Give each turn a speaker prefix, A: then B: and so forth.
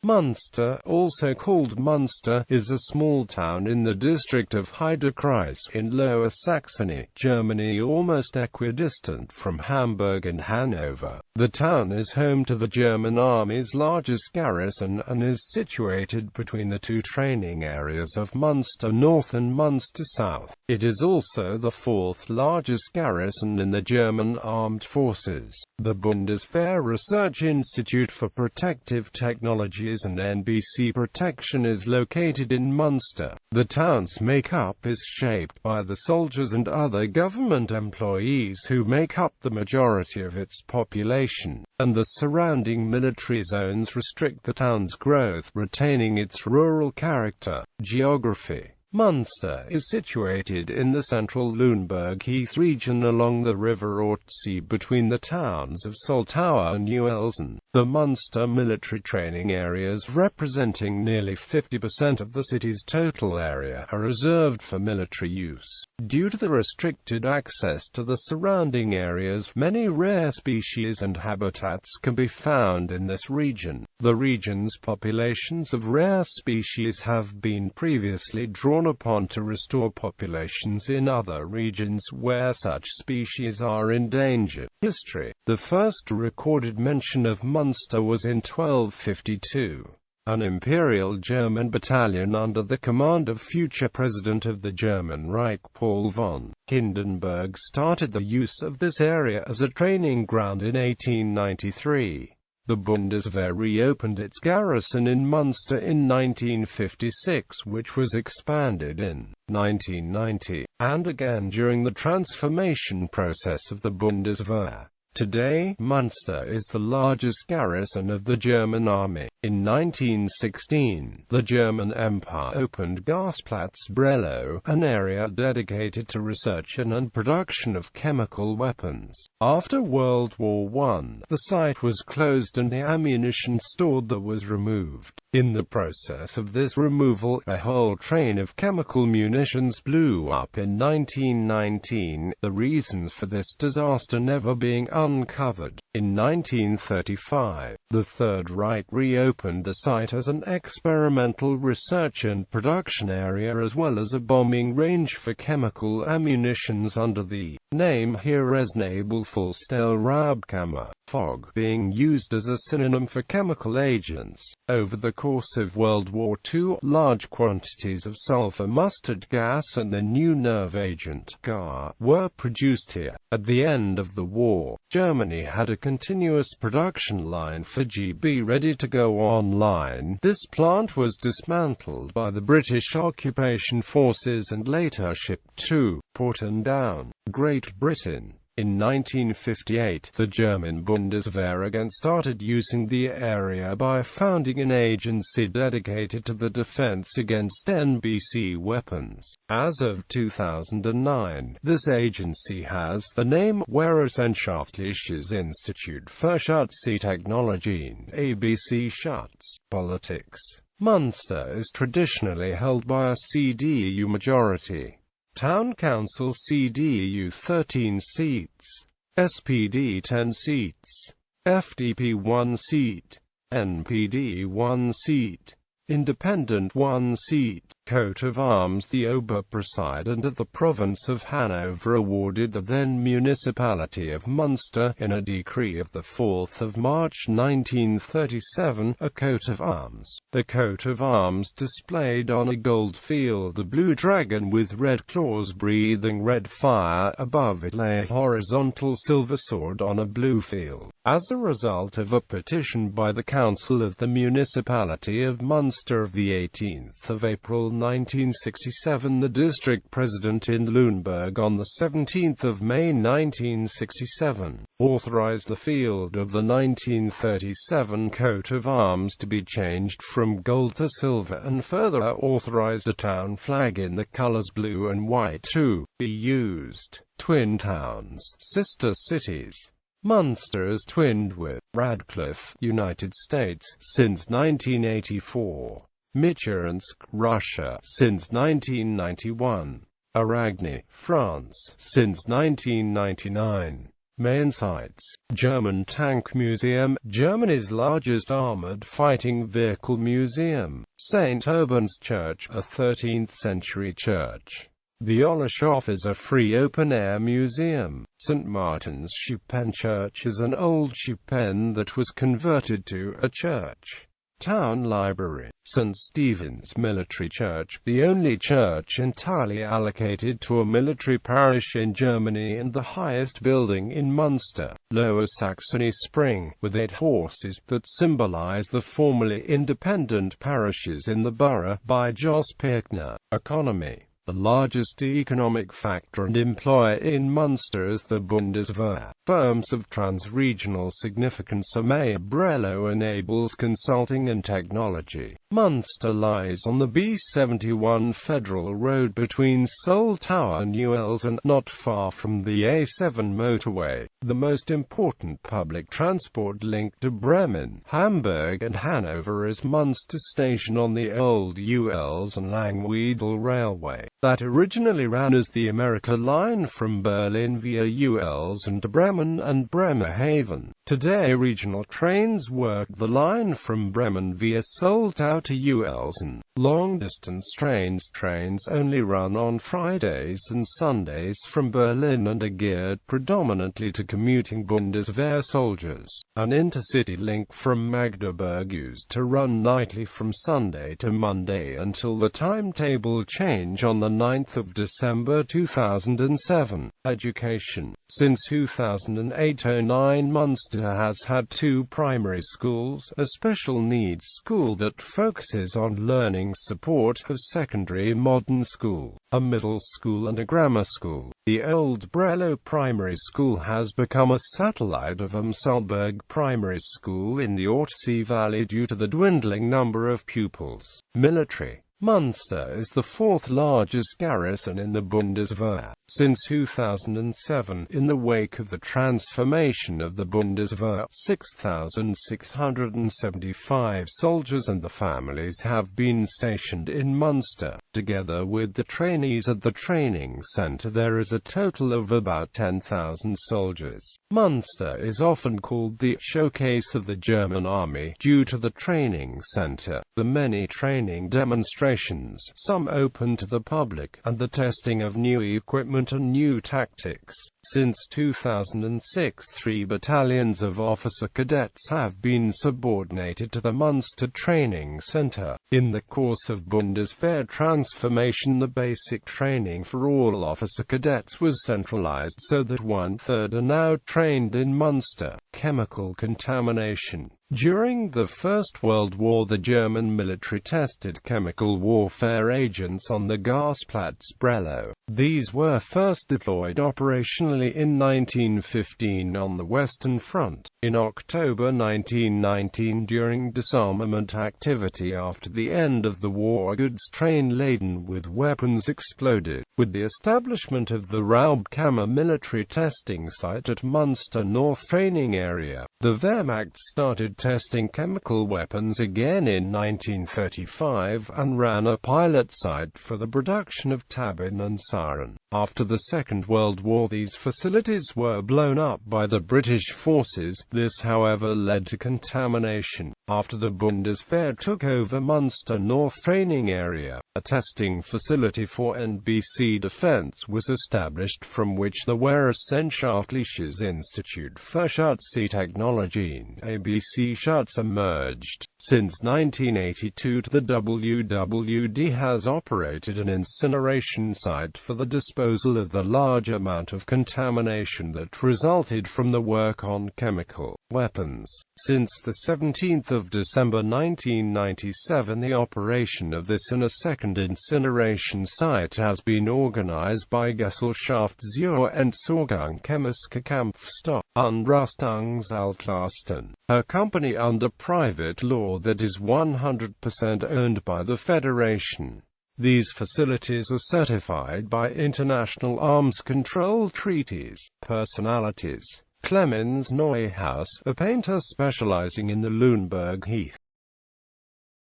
A: Munster, also called Munster, is a small town in the district of Heidekreis, in Lower Saxony, Germany, almost equidistant from Hamburg and Hanover. The town is home to the German Army's largest garrison, and is situated between the two training areas of Munster North and Munster South. It is also the fourth largest garrison in the German armed forces. The Bundeswehr Research Institute for Protective Technologies and NBC-Protection is located in Munster. The town's makeup is shaped by the soldiers and other government employees who make up the majority of its population, and the surrounding military zones restrict the town's growth, retaining its rural character. Geography. Munster is situated in the central Lüneburg-Heath region along the river Ortsee between the towns of Soltau and Uelzen. The Munster military training areas, representing nearly 50% of the city's total area, are reserved for military use. Due to the restricted access to the surrounding areas, many rare species and habitats can be found in this region. The region's populations of rare species have been previously drawn upon to restore populations in other regions where such species are in danger. History. The first recorded mention of Munster was in 1252. An Imperial German battalion under the command of future President of the German Reich Paul von Hindenburg started the use of this area as a training ground in 1893. The Bundeswehr reopened its garrison in Munster in 1956, which was expanded in 1990, and again during the transformation process of the Bundeswehr. Today, Munster is the largest garrison of the German army. In 1916, the German Empire opened Gasplatz Brello, an area dedicated to research and production of chemical weapons. After World War I, the site was closed and the ammunition stored there was removed. In the process of this removal, a whole train of chemical munitions blew up in 1919, the reasons for this disaster never being uncovered. In 1935, the Third Reich reopened the site as an experimental research and production area as well as a bombing range for chemical ammunitions under the name Heeresnebelvollstellrabkammer, fog, being used as a synonym for chemical agents. Over the course of World War II, large quantities of sulfur mustard gas and the new nerve agent, GAR, were produced here. At the end of the war, Germany had a continuous production line for GB ready to go online. This plant was dismantled by the British occupation forces and later shipped to Portsdown, Great Britain. In 1958, the German Bundeswehr again started using the area by founding an agency dedicated to the defense against NBC weapons. As of 2009, this agency has the name Wissenschaftliches Institut für Schutztechnologien, ABC Schutz. Politics. Munster is traditionally held by a CDU majority. Town Council CDU 13 seats, SPD 10 seats, FDP 1 seat, NPD 1 seat, Independent 1 seat. Coat of arms. The Oberpresident of the province of Hanover awarded the then municipality of Munster, in a decree of 4 March 1937, a coat of arms. The coat of arms displayed on a gold field a blue dragon with red claws breathing red fire. Above it lay a horizontal silver sword on a blue field. As a result of a petition by the Council of the Municipality of Munster of 18 April 1967, the district president in Lüneburg on 17 May 1967, authorized the field of the 1937 coat of arms to be changed from gold to silver and further authorized a town flag in the colors blue and white to be used. Twin towns. Sister cities. Munster is twinned with Radcliffe, United States, since 1984. Michansk, Russia, since 1991. Aragny, France, since 1999. Main sites: German Tank Museum, Germany's largest armored fighting vehicle museum. St. Urban's Church, a 13th-century church. The Ollershof is a free open-air museum. St. Martin's Schuppen Church is an old Schuppen that was converted to a church. Town Library. St. Stephen's Military Church, the only church entirely allocated to a military parish in Germany and the highest building in Munster. Lower Saxony Spring, with 8 horses that symbolize the formerly independent parishes in the borough, by Jos Pirkner. Economy. The largest economic factor and employer in Munster is the Bundeswehr. Firms of trans-regional significance. Brello enables consulting and technology. Munster lies on the B71 Federal Road between Soltau and Uels and not far from the A7 motorway, the most important public transport link to Bremen. Hamburg and Hanover is Munster station on the old Uels and Langwiedel Railway, that originally ran as the America line from Berlin via Uels and to Bremen and Bremerhaven. Today regional trains work the line from Bremen via Soltau to Uelsen. Long-distance trains only run on Fridays and Sundays from Berlin and are geared predominantly to commuting Bundeswehr soldiers. An intercity link from Magdeburg used to run nightly from Sunday to Monday until the timetable change on the 9th of December 2007. Education. Since 2008-09, Munster has had 2 primary schools, a special needs school that focuses on learning support, a secondary modern school, a middle school and a grammar school. The old Brello Primary School has become a satellite of Umsalberg Primary School in the Ortsee Valley due to the dwindling number of pupils. Military. Munster is the 4th largest garrison in the Bundeswehr. Since 2007, in the wake of the transformation of the Bundeswehr, 6,675 soldiers and the families have been stationed in Munster. Together with the trainees at the training centre, there is a total of about 10,000 soldiers. Munster is often called the showcase of the German army due to the training centre, the many training demonstrations, some open to the public, and the testing of new equipment and new tactics. Since 2006, 3 battalions of officer cadets have been subordinated to the Munster Training Centre. In the course of Bundeswehr transformation, the basic training for all officer cadets was centralized so that 1/3 are now trained in Munster. Chemical contamination. During the First World War, the German military tested chemical warfare agents on the Gasplatz Brello. These were first deployed operationally in 1915 on the Western Front. In October 1919, during disarmament activity after the end of the war, a goods train laden with weapons exploded. With the establishment of the Raubkammer military testing site at Munster North Training Area, the Wehrmacht started testing chemical weapons again in 1935 and ran a pilot site for the production of tabin and sarin. After the Second World War, these facilities were blown up by the British forces. This, however, led to contamination. After the Bundeswehr took over Munster North Training Area, a testing facility for NBC defense was established, from which the Wissenschaftliches Institut für Schutztechnologien (ABC Schutz) emerged. Since 1982, the WWD has operated an incineration site for the disposal of the large amount of contamination that resulted from the work on chemical weapons. Since the 17th of December 1997, the operation of this and a second incineration site has been organized by Gesellschaft zur Entsorgung chemischer Kampfstoffe und Rüstungsaltlasten, a company under private law that is 100% owned by the Federation. These facilities are certified by international arms control treaties. Personalities. Clemens Neuhaus, a painter specializing in the Lüneburg Heath.